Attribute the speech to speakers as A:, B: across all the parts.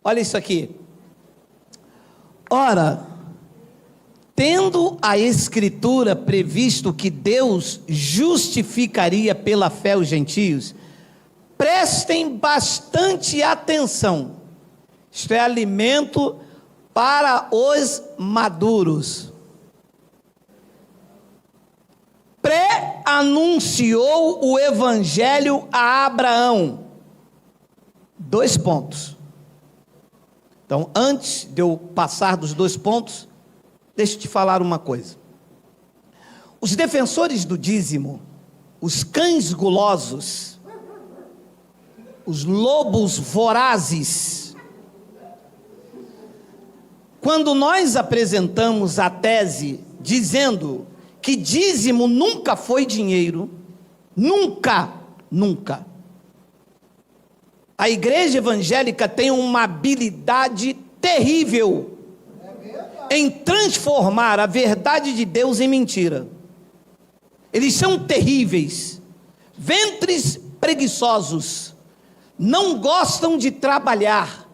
A: Olha isso aqui. Ora, tendo a Escritura previsto que Deus justificaria pela fé os gentios, prestem bastante atenção. Isto é alimento para os maduros. Pré-anunciou o Evangelho a Abraão. 2 pontos. Então, antes de eu passar dos 2 pontos, deixa eu te falar uma coisa. Os defensores do dízimo, os cães gulosos, os lobos vorazes, quando nós apresentamos a tese dizendo que dízimo nunca foi dinheiro, nunca, a igreja evangélica tem uma habilidade terrível em transformar a verdade de Deus em mentira. Eles são terríveis, ventres preguiçosos, não gostam de trabalhar,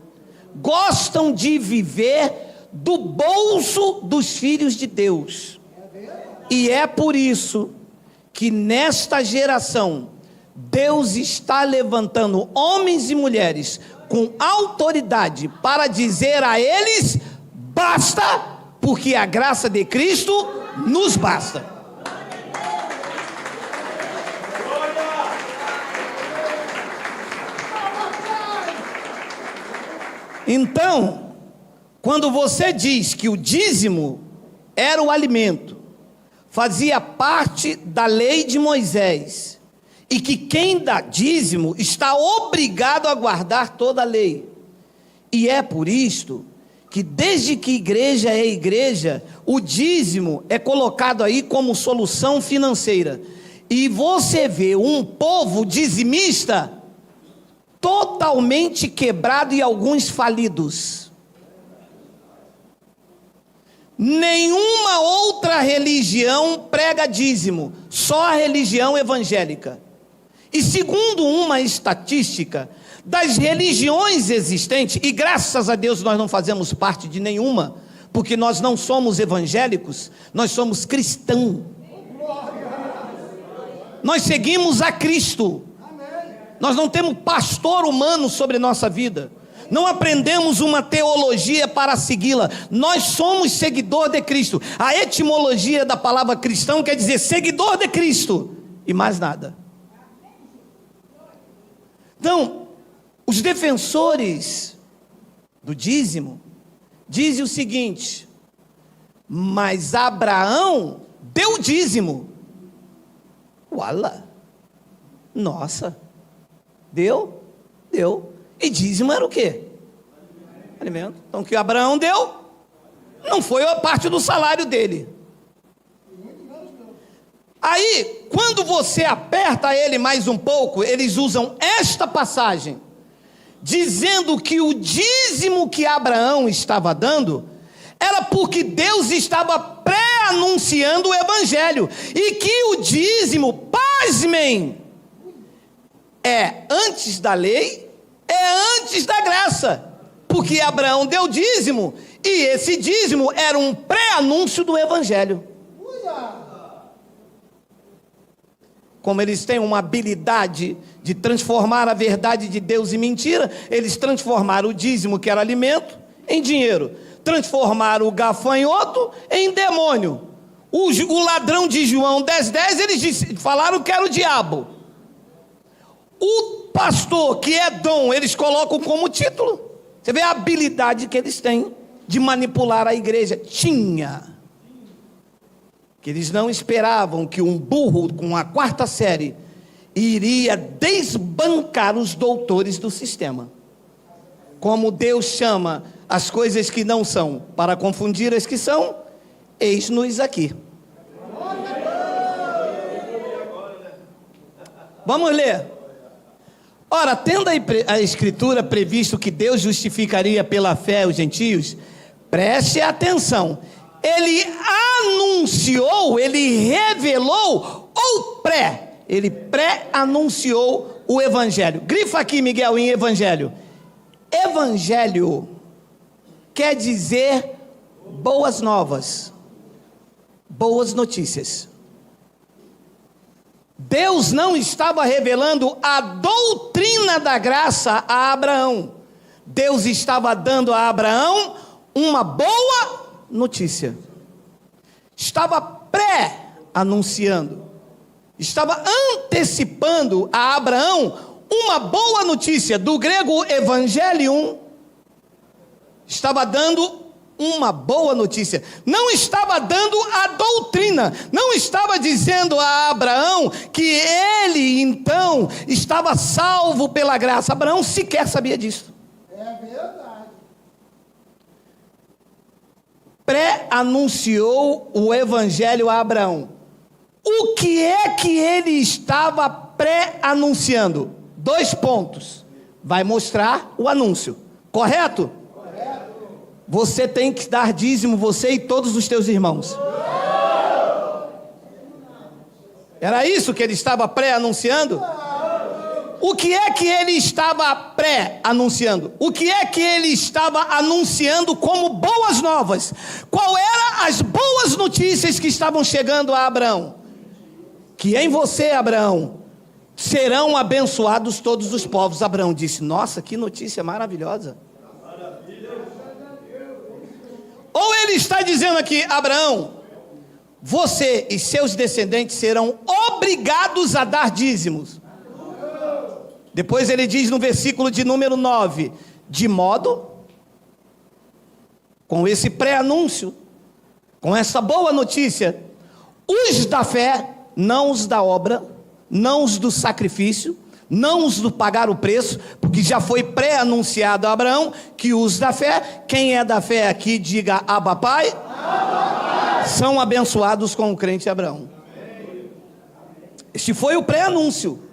A: gostam de viver do bolso dos filhos de Deus. E é por isso que nesta geração Deus está levantando homens e mulheres com autoridade para dizer a eles: basta, porque a graça de Cristo nos basta. Então, quando você diz que o dízimo era o alimento, fazia parte da lei de Moisés, e que quem dá dízimo está obrigado a guardar toda a lei, e é por isto que desde que igreja é igreja, o dízimo é colocado aí como solução financeira, e você vê um povo dizimista totalmente quebrado e alguns falidos. Nenhuma outra religião prega dízimo, só a religião evangélica. E segundo uma estatística das religiões existentes, e graças a Deus nós não fazemos parte de nenhuma, porque nós não somos evangélicos, nós somos cristãos. Nós seguimos a Cristo. Nós não temos pastor humano sobre nossa vida. Não aprendemos uma teologia para segui-la. Nós somos seguidor de Cristo. A etimologia da palavra cristão quer dizer seguidor de Cristo e mais nada. Então, os defensores do dízimo dizem o seguinte: mas Abraão deu dízimo. Uala, nossa, deu. E dízimo era o quê? Alimento. Então o que Abraão deu não foi a parte do salário dele. Aí, quando você aperta ele mais um pouco, eles usam esta passagem, dizendo que o dízimo que Abraão estava dando, era porque Deus estava pré-anunciando o Evangelho, e que o dízimo, pasmem, é antes da lei, é antes da graça, porque Abraão deu dízimo, e esse dízimo era um pré-anúncio do Evangelho. Como eles têm uma habilidade de transformar a verdade de Deus em mentira, eles transformaram o dízimo, que era alimento, em dinheiro, transformaram o gafanhoto em demônio. O ladrão de João 10:10, eles falaram que era o diabo. O pastor, que é dom, eles colocam como título. Você vê a habilidade que eles têm de manipular a igreja. Que eles não esperavam que um burro com a 4ª série iria desbancar os doutores do sistema. Como Deus chama as coisas que não são para confundir as que são, eis-nos aqui. Vamos ler. Ora, tendo a Escritura previsto que Deus justificaria pela fé os gentios, preste atenção, ele anunciou, ele revelou, ele pré-anunciou o Evangelho. Grifa aqui, Miguel, em Evangelho. Evangelho quer dizer boas novas, boas notícias. Deus não estava revelando a doutrina da graça a Abraão. Deus estava dando a Abraão uma boa notícia. Estava pré-anunciando, estava antecipando a Abraão uma boa notícia. Do grego evangelium, estava dando uma boa notícia. Não estava dando a doutrina, não estava dizendo a Abraão que ele então estava salvo pela graça. Abraão sequer sabia disso.
B: É verdade.
A: Pré-anunciou o evangelho a Abraão. O que é que ele estava pré-anunciando? 2 pontos. Vai mostrar o anúncio. Correto?
B: Correto.
A: Você tem que dar dízimo, você e todos os teus irmãos. Era isso que ele estava pré-anunciando? O que é que ele estava pré-anunciando? O que é que ele estava anunciando como boas novas? Qual eram as boas notícias que estavam chegando a Abraão? Que em você, Abraão, serão abençoados todos os povos. Abraão disse: nossa, que notícia maravilhosa. Ou ele está dizendo aqui: Abraão, você e seus descendentes serão obrigados a dar dízimos. Depois ele diz no versículo de número 9: de modo, com esse pré-anúncio, com essa boa notícia, os da fé, não os da obra, não os do sacrifício, não os do pagar o preço, porque já foi pré-anunciado a Abraão que os da fé, quem é da fé aqui, diga Abba Pai, são abençoados com o crente Abraão. Este foi o pré-anúncio.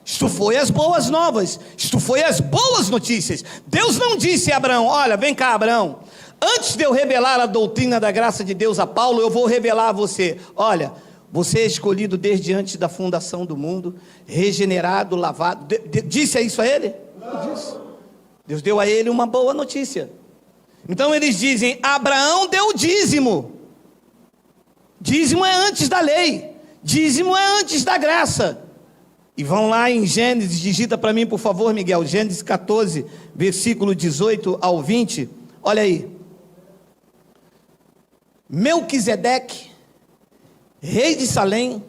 A: Isto foi as boas novas, isto foi as boas notícias. Deus não disse a Abraão: olha, vem cá, Abraão, antes de eu revelar a doutrina da graça de Deus a Paulo, eu vou revelar a você. Olha, você é escolhido desde antes da fundação do mundo, regenerado, lavado. Disse isso a ele? Não disse. Deus deu a ele uma boa notícia. Então eles dizem: Abraão deu dízimo. Dízimo é antes da lei, dízimo é antes da graça. E vão lá em Gênesis, digita para mim por favor, Miguel, Gênesis 14, versículo 18 ao 20, olha aí. Melquisedeque, rei de Salém,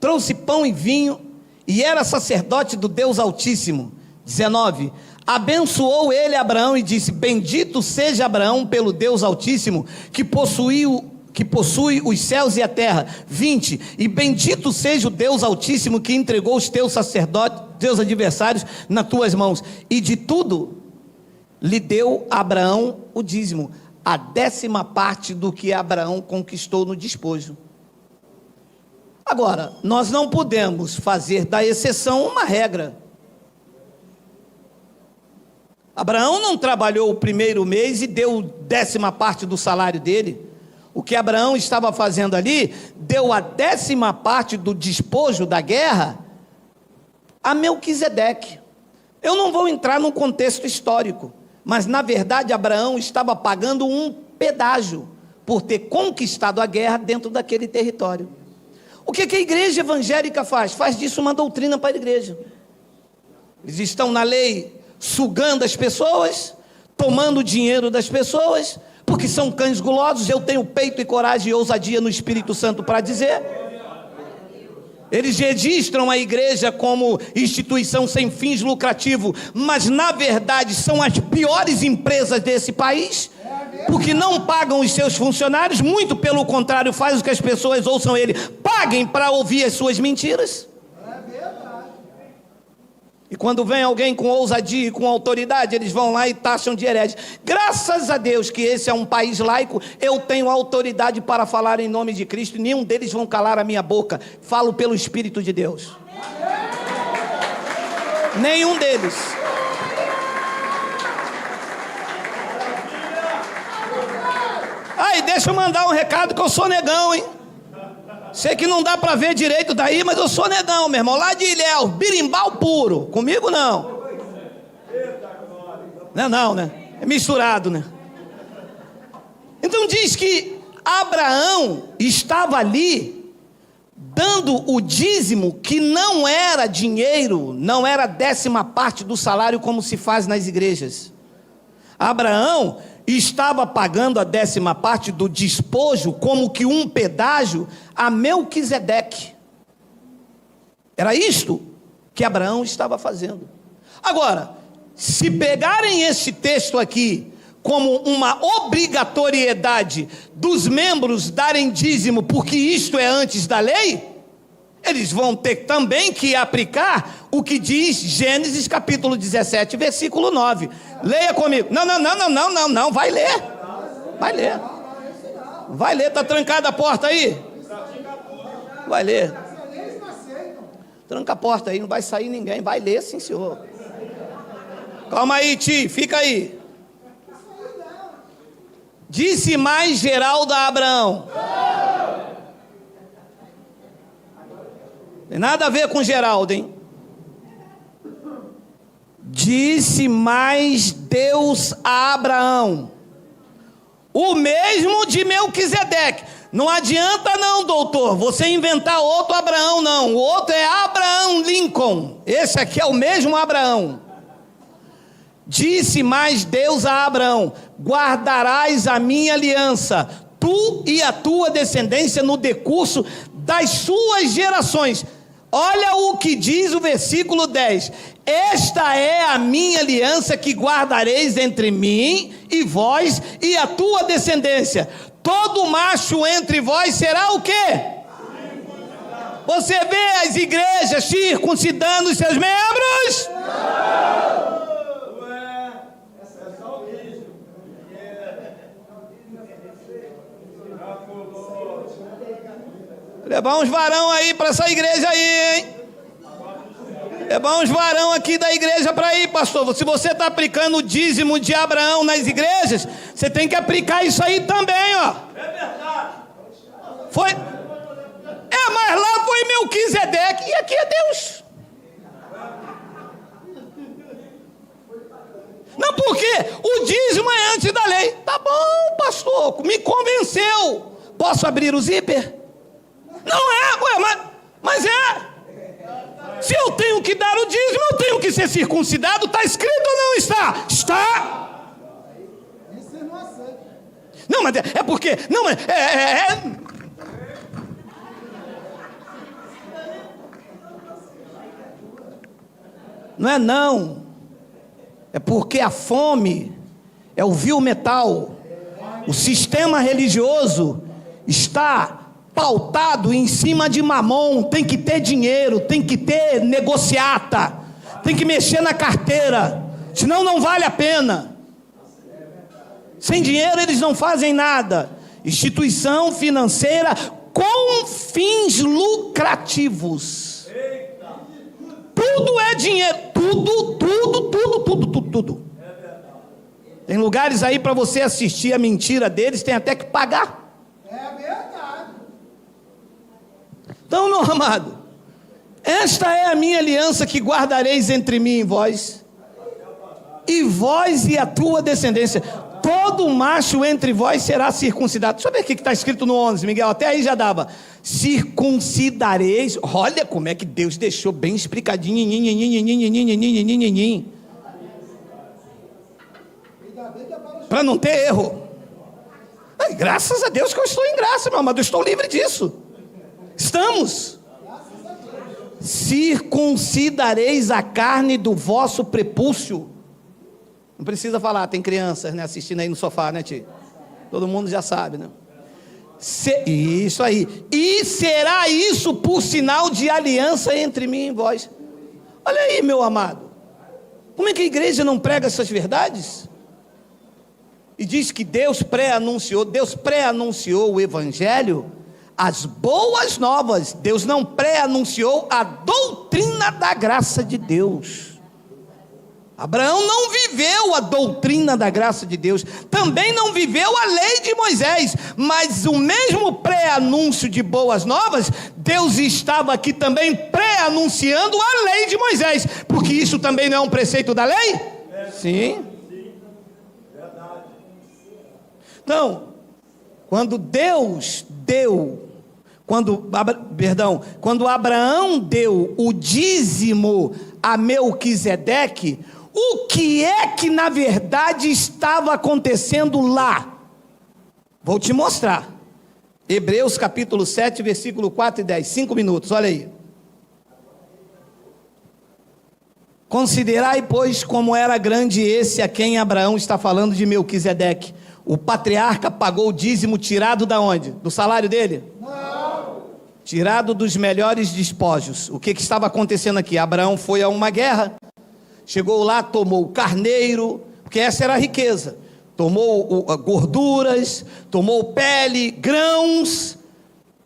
A: trouxe pão e vinho, e era sacerdote do Deus Altíssimo. 19, abençoou ele Abraão e disse: bendito seja Abraão pelo Deus Altíssimo, que possui os céus e a terra. 20, e bendito seja o Deus Altíssimo, que entregou os teus sacerdotes, teus adversários, nas tuas mãos, e de tudo lhe deu Abraão o dízimo, a 10ª parte do que Abraão conquistou no despojo. Agora, nós não podemos fazer da exceção uma regra. Abraão não trabalhou o primeiro mês e deu 10ª parte do salário dele. O que Abraão estava fazendo ali, deu a 10ª parte do despojo da guerra a Melquisedeque. Eu não vou entrar num contexto histórico, mas na verdade Abraão estava pagando um pedágio por ter conquistado a guerra dentro daquele território. O que a igreja evangélica faz? Faz disso uma doutrina para a igreja. Eles estão na lei sugando as pessoas, tomando o dinheiro das pessoas, porque são cães gulosos. Eu tenho peito e coragem e ousadia no Espírito Santo para dizer. Eles registram a igreja como instituição sem fins lucrativos, mas na verdade são as piores empresas desse país, porque não pagam os seus funcionários, muito pelo contrário, faz com que as pessoas ouçam ele, paguem para ouvir as suas mentiras. E quando vem alguém com ousadia e com autoridade, eles vão lá e taxam de herege. Graças a Deus que esse é um país laico, eu tenho autoridade para falar em nome de Cristo, e nenhum deles vão calar a minha boca. Falo pelo Espírito de Deus. Nenhum deles. Aí, deixa eu mandar um recado que eu sou negão, hein? Sei que não dá para ver direito daí, mas eu sou negão, meu irmão. Lá de Ilhéus, birimbau puro. Comigo não. Não, né? É misturado, né? Então diz que Abraão estava ali dando o dízimo, que não era dinheiro, não era 10ª parte do salário como se faz nas igrejas. Abraão estava pagando a 10ª parte do despojo como que um pedágio a Melquisedeque. Era isto que Abraão estava fazendo. Agora, se pegarem este texto aqui como uma obrigatoriedade dos membros darem dízimo, porque isto é antes da lei, eles vão ter também que aplicar o que diz Gênesis capítulo 17, versículo 9. Leia comigo. Não, vai ler. Vai ler, tá trancada a porta aí? Vai ler. Tranca a porta aí, não vai sair ninguém. Vai ler, sim, senhor. Calma aí, tio, fica aí. Disse mais Geraldo a Abraão. Tem nada a ver com Geraldo, hein? Disse mais Deus a Abraão, o mesmo de Melquisedeque. Não adianta não, doutor, você inventar outro Abraão, não. O outro é Abraão Lincoln. Esse aqui é o mesmo Abraão. Disse mais Deus a Abraão: guardarás a minha aliança, tu e a tua descendência no decurso das suas gerações. Olha o que diz o versículo 10. Esta é a minha aliança que guardareis entre mim e vós e a tua descendência. Todo macho entre vós será o quê? Você vê as igrejas circuncidando os seus membros? Levar uns varão aí para essa igreja aí, hein? Levar uns varão aqui da igreja para ir, pastor. Se você está aplicando o dízimo de Abraão nas igrejas, você tem que aplicar isso aí também, ó. É verdade. Mas lá foi Melquisedeque e aqui é Deus. Não, porque o dízimo é antes da lei. Tá bom, pastor, me convenceu. Posso abrir o zíper? Não é, mas é. Se eu tenho que dar o dízimo, eu tenho que ser circuncidado. Está escrito ou não está? Está. Não, mas é porque... Não, mas Não é não. É porque a fome é o vil metal. O sistema religioso está pautado em cima de mamon. Tem que ter dinheiro, tem que ter negociata, tem que mexer na carteira, senão não vale a pena. Sem dinheiro eles não fazem nada. Instituição financeira com fins lucrativos. Tudo é dinheiro, tudo. Tem lugares aí para você assistir a mentira deles, tem até que pagar. Então, meu amado, esta é a minha aliança que guardareis entre mim e vós e a tua descendência. Todo macho entre vós será circuncidado. Deixa eu ver o que está escrito no 11, Miguel, até aí já dava. Circuncidareis. Olha como é que Deus deixou bem explicadinho. Para não ter erro. Ai, graças a Deus que eu estou em graça, meu amado, eu estou livre disso. Estamos. Circuncidareis a carne do vosso prepúcio. Não precisa falar, tem crianças, né, assistindo aí no sofá, né, tio? Todo mundo já sabe, né? Isso aí. E será isso por sinal de aliança entre mim e vós. Olha aí, meu amado. Como é que a igreja não prega essas verdades? E diz que Deus pré-anunciou o evangelho, as boas novas. Deus não pré-anunciou a doutrina da graça de Deus. Abraão não viveu a doutrina da graça de Deus, também não viveu a lei de Moisés, mas o mesmo pré-anúncio de boas novas, Deus estava aqui também pré-anunciando a lei de Moisés, porque isso também não é um preceito da lei? Sim. Então, quando quando Abraão deu o dízimo a Melquisedeque, o que é que na verdade estava acontecendo lá? Vou te mostrar. Hebreus capítulo 7, versículo 4 e 10, 5 minutos, olha aí. Considerai, pois, como era grande esse a quem Abraão está falando de Melquisedeque. O patriarca pagou o dízimo tirado da onde? Do salário dele? Não. Tirado dos melhores despojos. O que estava acontecendo aqui? Abraão foi a uma guerra, chegou lá, tomou carneiro, porque essa era a riqueza. Tomou gorduras, tomou pele, grãos,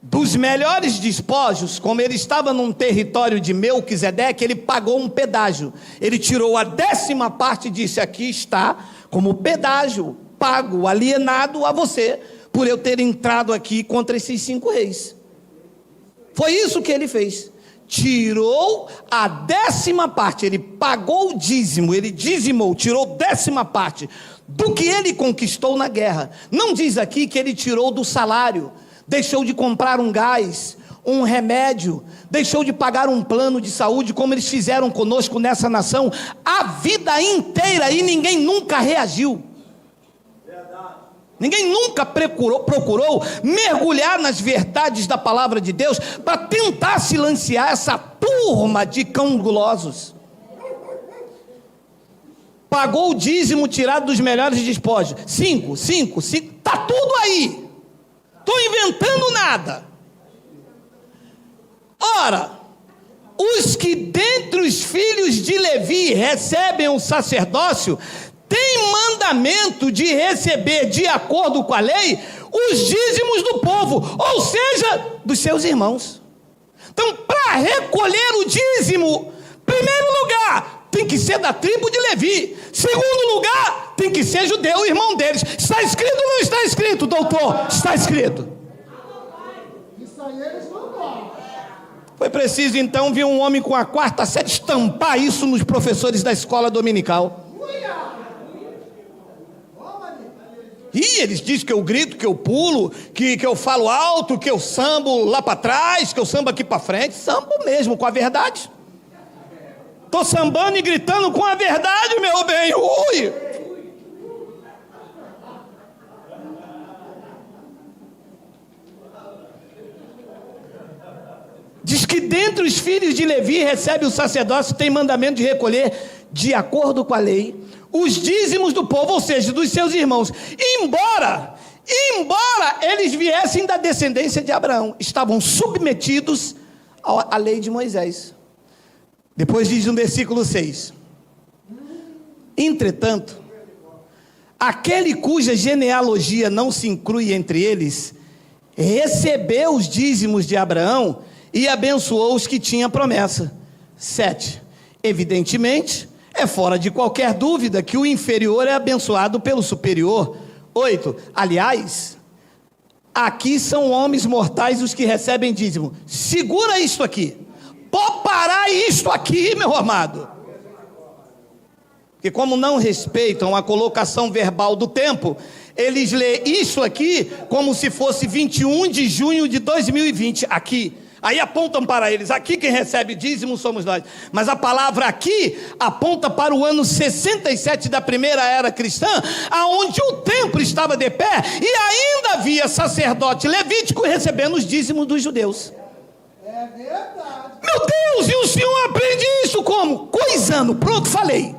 A: dos melhores despojos. Como ele estava num território de Melquisedeque, ele pagou um pedágio. Ele tirou a 10ª parte e disse: aqui está como pedágio, pago, alienado a você, por eu ter entrado aqui contra esses 5 reis. Foi isso que ele fez. Tirou a 10ª parte, ele pagou o dízimo, ele dizimou, tirou 10ª parte do que ele conquistou na guerra. Não diz aqui que ele tirou do salário, deixou de comprar um gás, um remédio, deixou de pagar um plano de saúde, como eles fizeram conosco nessa nação, a vida inteira, e ninguém nunca reagiu. Ninguém nunca procurou mergulhar nas verdades da palavra de Deus, para tentar silenciar essa turma de cão gulosos. Pagou o dízimo tirado dos melhores despojos. 5, está tudo aí. Estou inventando nada. Ora, os que dentre os filhos de Levi recebem o sacerdócio, têm mandamento de receber, de acordo com a lei, os dízimos do povo, ou seja, dos seus irmãos. Então, para recolher o dízimo, primeiro lugar, tem que ser da tribo de Levi. Segundo lugar, tem que ser judeu, irmão deles. Está escrito ou não está escrito, doutor? Está escrito.
B: Isso aí eles não dão.
A: Foi preciso então vir um homem com a 4ª série estampar isso nos professores da escola dominical. E eles dizem que eu grito, que eu pulo, que eu falo alto, que eu sambo lá para trás, que eu sambo aqui para frente. Sambo mesmo, com a verdade. Estou sambando e gritando com a verdade, meu bem. Ui! Diz que dentre os filhos de Levi recebe o sacerdócio, tem mandamento de recolher, de acordo com a lei, os dízimos do povo, ou seja, dos seus irmãos. Embora eles viessem da descendência de Abraão, estavam submetidos à lei de Moisés. Depois diz no versículo 6: entretanto, aquele cuja genealogia não se inclui entre eles, recebeu os dízimos de Abraão e abençoou os que tinham promessa. 7. Evidentemente, é fora de qualquer dúvida que o inferior é abençoado pelo superior. 8. Aliás, aqui são homens mortais os que recebem dízimo. Segura isto aqui. Pode parar isto aqui, meu amado. Porque como não respeitam a colocação verbal do tempo, eles lêem isso aqui como se fosse 21 de junho de 2020, aqui. Aí apontam para eles, aqui quem recebe dízimo somos nós. Mas a palavra aqui aponta para o ano 67 da primeira era cristã, aonde o templo estava de pé e ainda havia sacerdote levítico recebendo os dízimos dos judeus.
B: É verdade.
A: Meu Deus, e o senhor aprende isso como? Coisando, pronto, falei.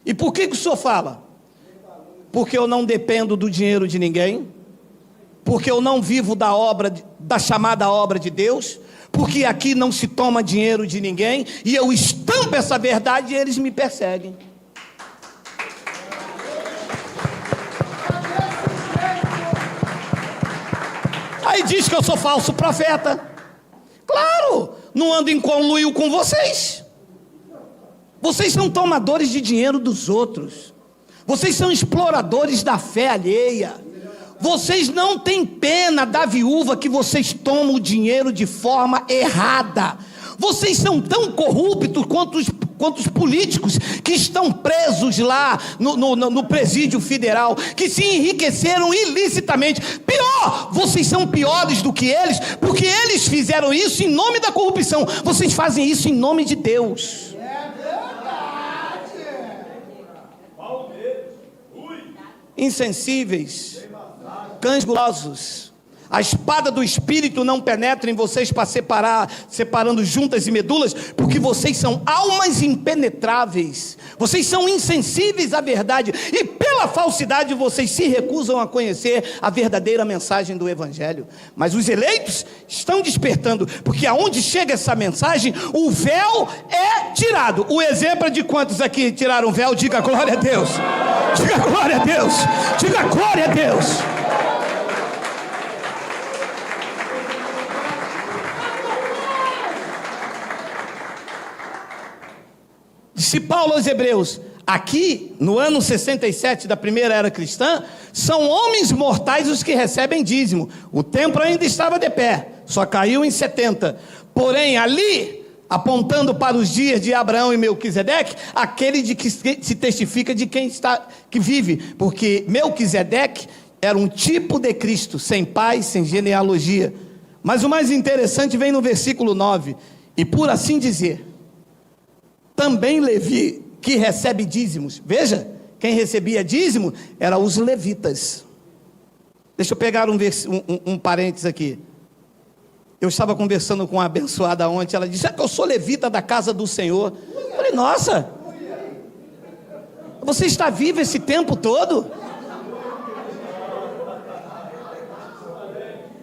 A: E por que o senhor fala? Porque eu não dependo do dinheiro de ninguém, porque eu não vivo da chamada obra de Deus, porque aqui não se toma dinheiro de ninguém, e eu estampo essa verdade e eles me perseguem. Aí diz que eu sou falso profeta. Claro, não ando em conluio com vocês. Vocês são tomadores de dinheiro dos outros. Vocês são exploradores da fé alheia. Vocês não têm pena da viúva que vocês tomam o dinheiro de forma errada. Vocês são tão corruptos quanto quantos políticos que estão presos lá no presídio federal, que se enriqueceram ilicitamente. Pior, vocês são piores do que eles, porque eles fizeram isso em nome da corrupção. Vocês fazem isso em nome de Deus. Insensíveis, cães gulosos. A espada do Espírito não penetra em vocês para separando juntas e medulas, porque vocês são almas impenetráveis. Vocês são insensíveis à verdade, e pela falsidade vocês se recusam a conhecer a verdadeira mensagem do Evangelho. Mas os eleitos estão despertando, porque aonde chega essa mensagem, o véu é tirado. O exemplo é de quantos aqui tiraram o véu? Diga glória a Deus. Diga glória a Deus. Diga glória a Deus. Disse Paulo aos Hebreus: aqui, no ano 67 da primeira era cristã, são homens mortais os que recebem dízimo. O templo ainda estava de pé, só caiu em 70. Porém, ali, apontando para os dias de Abraão e Melquisedeque, aquele de que se testifica de quem que vive, porque Melquisedeque era um tipo de Cristo, sem pai, sem genealogia. Mas o mais interessante vem no versículo 9: e por assim dizer, também Levi, que recebe dízimos. Veja, quem recebia dízimo eram os levitas. Deixa eu pegar um parênteses aqui. Eu estava conversando com uma abençoada ontem. Ela disse: é que eu sou levita da casa do Senhor. Eu falei: nossa, você está vivo esse tempo todo?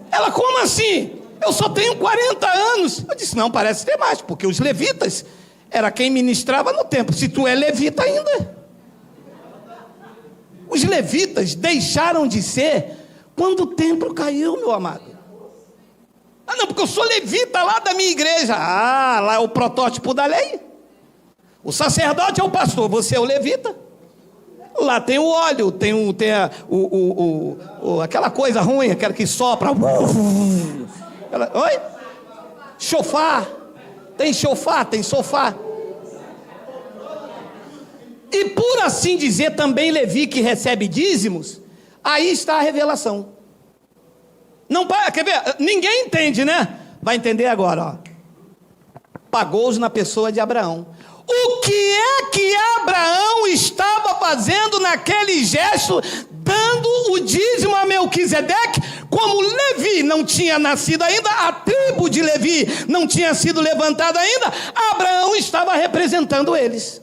A: Ela: como assim? Eu só tenho 40 anos. Eu disse: não, parece ter mais, porque os levitas era quem ministrava no templo. Se tu é levita ainda. Os levitas deixaram de ser quando o templo caiu, meu amado. Ah, não, porque eu sou levita lá da minha igreja. Ah, lá é o protótipo da lei. O sacerdote é o pastor, você é o levita. Lá tem o óleo, tem aquela coisa ruim, aquela que sopra. Oi? Chofar. Tem chofar, tem sofá. E por assim dizer, também Levi, que recebe dízimos. Aí está a revelação. Não, quer ver? Ninguém entende, né? Vai entender agora, ó. Pagou-os na pessoa de Abraão. O que é que Abraão estava fazendo naquele gesto, dando o dízimo a Melquisedeque? Como Levi não tinha nascido ainda, a tribo de Levi não tinha sido levantada ainda, Abraão estava representando eles.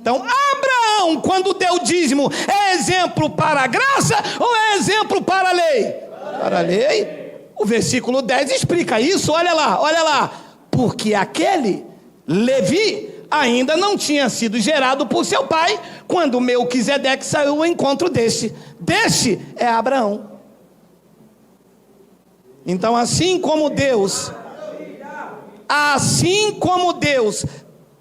A: Então, Abraão, quando deu dízimo, é exemplo para a graça ou é exemplo para a lei? Para a lei. O versículo 10 explica isso, olha lá. Porque aquele Levi ainda não tinha sido gerado por seu pai, quando Melquisedeque saiu ao encontro deste. Deste é Abraão. Então, assim como Deus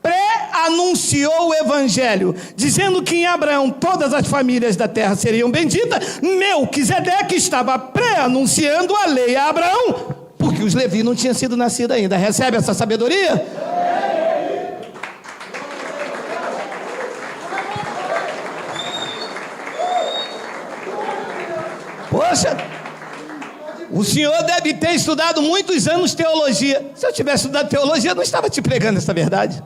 A: pré-anunciou o Evangelho, dizendo que em Abraão todas as famílias da terra seriam benditas, Melquisedeque estava pré-anunciando a lei a Abraão, porque os Levi não tinham sido nascidos ainda. Recebe essa sabedoria? Poxa, o senhor deve ter estudado muitos anos teologia. Se eu tivesse estudado teologia, eu não estava te pregando essa verdade.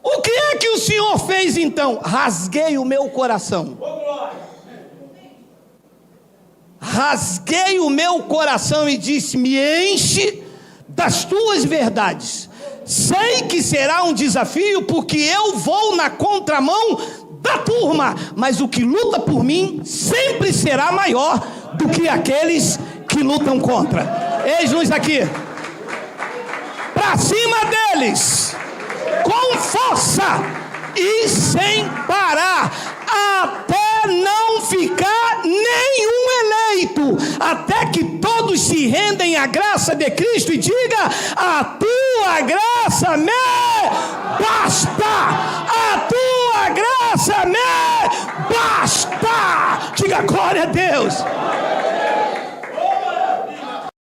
A: O que é que o senhor fez então? Rasguei o meu coração. Rasguei o meu coração e disse: me enche das tuas verdades. Sei que será um desafio, porque eu vou na contramão da turma, mas o que luta por mim sempre será maior do que aqueles que lutam contra. Eis-nos aqui, para cima deles, com força e sem parar, até não ficar nenhum eleito, até que todos se rendem à graça de Cristo e diga: a tua graça me basta, a tua graça me basta. Diga glória a Deus.